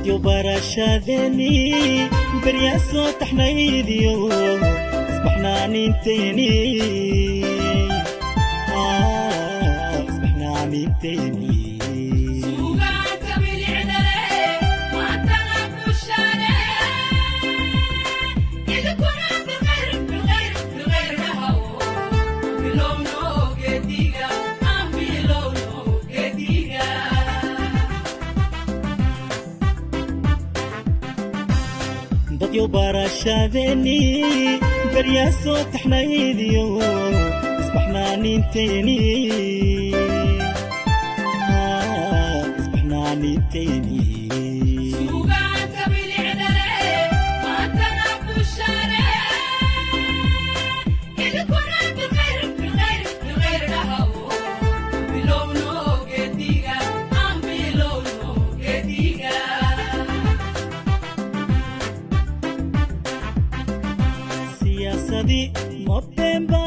dadyo barashadeeni baryaa soo taxnaydiyo isbaxnaaninteeni isbaxnaaninteeni dadyo barashadeeni baryaa soo taxnaydiyo isbaxnaaninteeni isbaxnaaninteeni mabemba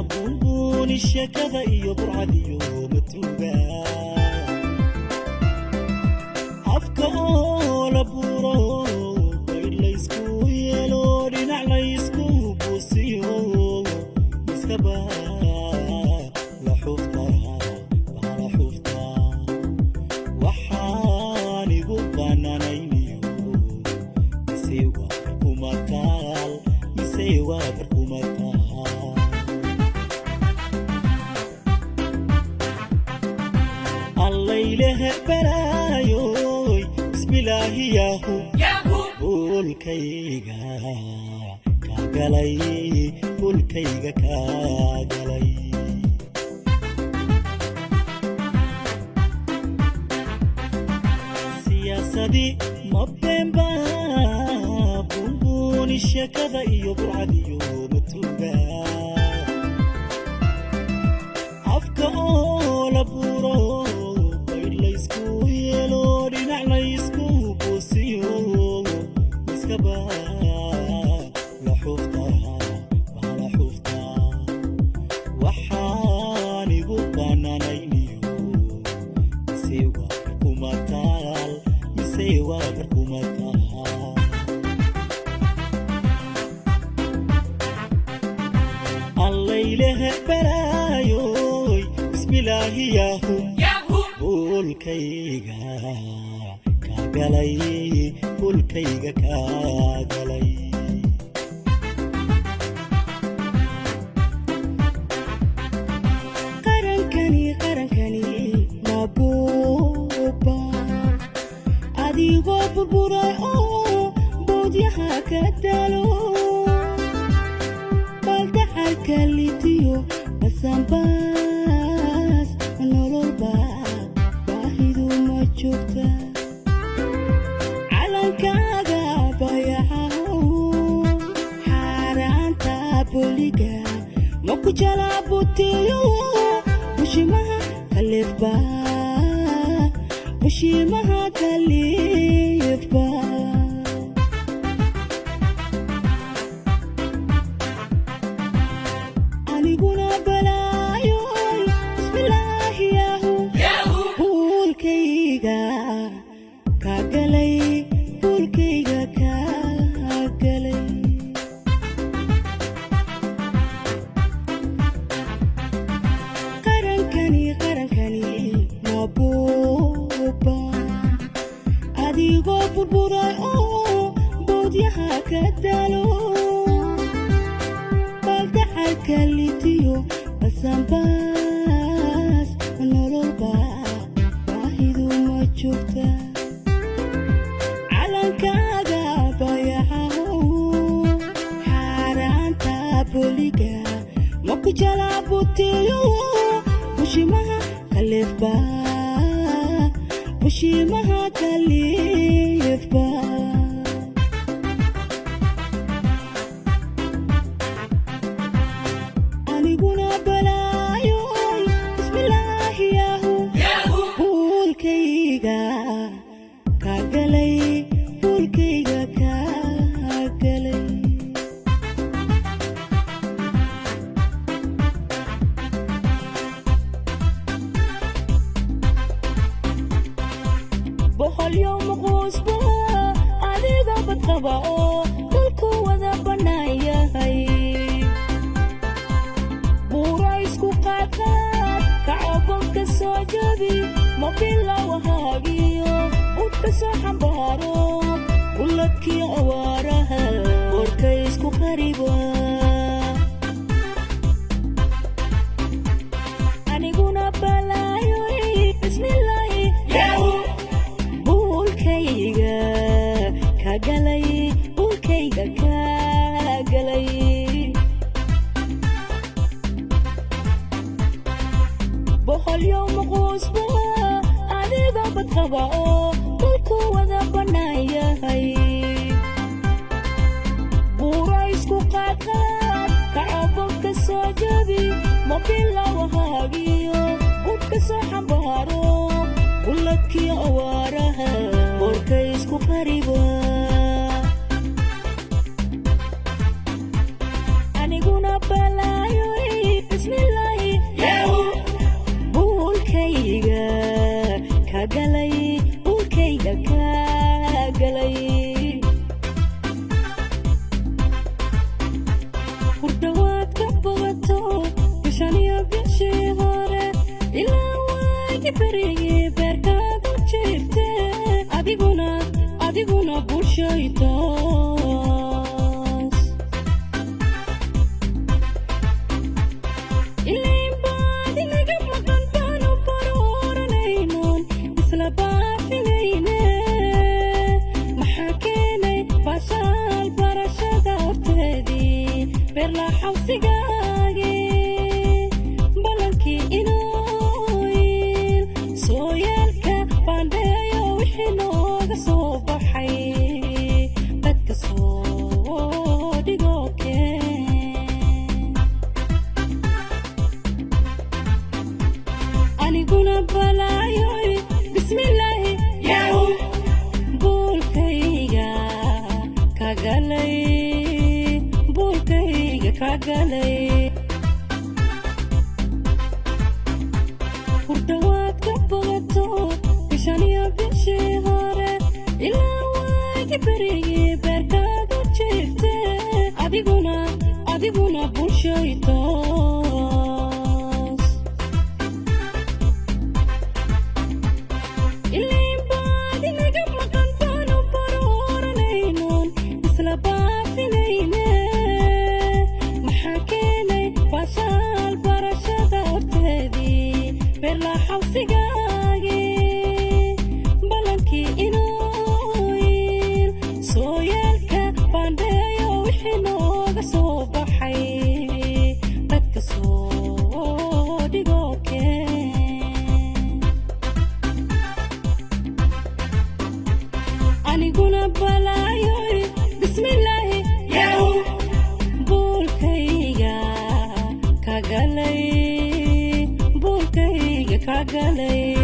bunbuni shakada iyo burcadiyo matuga afka oo la buro baylaysku yeelo dhinac laysku buusiyo iskaba la xufta waxaan igu bananayniyo isiwa kumataal سيوا بركومتها الله إله برايوي بسم الله ياهو قول كيغا كاغلي قول كيغا كاغلي سياسة مبنبا الشكاذا iyo burcadiyo matuga afka oo la buro baylaysku yeelo dhinac laysku buusiyo iskaba la xufta waxaan igu bananayniyo sewa kumataal sewa kumataal الله إله برايوي بسم الله ياهو قول كيغا كاغلي قول كيغا كاغلي قرنكني مابوبا أديغو ببراي بوديها كدالو كاليتيو بسامباس نوربا باهيدو ما جوكتا عالنكاغا بايعاو حارانتا بوليغا مكو جلابوتيو وشيمها كاليفبا وشيمها كاليفبا أديغو بربراي بوديها كدالو بالدحا كاليتيو بسامباس نوربا باهيدو ما جوكتا عالنكاغا بايعاو حارانتا بوليغا مكو جلابوتيو وشيمها كاليفبا وشيمها كاليفبا أنيقونا بلايوي بسم الله ياهو قول كيغا كاغلي قول كيغا كاغلي اليوم badqaba oo dhulku wada bannaan yahay buura isku qaadqaad kacabonka soo jabi mobilawahaagiyo udka soo xambaaro buladkii awaaraha warka isku qariba aniguna balaayoy bismillaahi buulkayga ka galay buulkayga ka galay boqol yowm quusba adiga badqaba oo dhulku wada bannaan yahay buura isku qaadqaad kacabonka soo jabi mobilawahaagiyo udka soo xambaaro buladkii awaaraha warka isku qariba aniguna balaayoy bismillaahi buulkayga ka galay buulkayga ka galay hurdawaad ka bogato bishaniyo bishii hore ilaa waagi berigii beerkaad u jirte adiguna bulshaytoos ilayn baad inaga maqan baanu barooranaynoon isla baafinayne maxaa keenay bashaal barashada horteedii beerla xawsigaagii balankii inooyin soo yeelka baandheeyo wixii nooga soo baxay dadka soo dhigoo keen aniguna balaayoy bismillaahi buulkayga ka galay buulkayga ka galay hurdawaad ka bogato bishaniyo bishii hore ilaa waagi berigii beerkaad u jirte adiguna bulshaytoos ilayn baad inaga maqan baanu barooranaynoon isla baafinayne maxaa keenay bashaal barashada horteedii beerla xawsigaagii balankii inooyin soo yeelka baandheeyo wixii nooga soo baxay dadka soo dhigoo keen aniguna balaayoy bismillaahi buulkayga ka galay buulkayga ka galay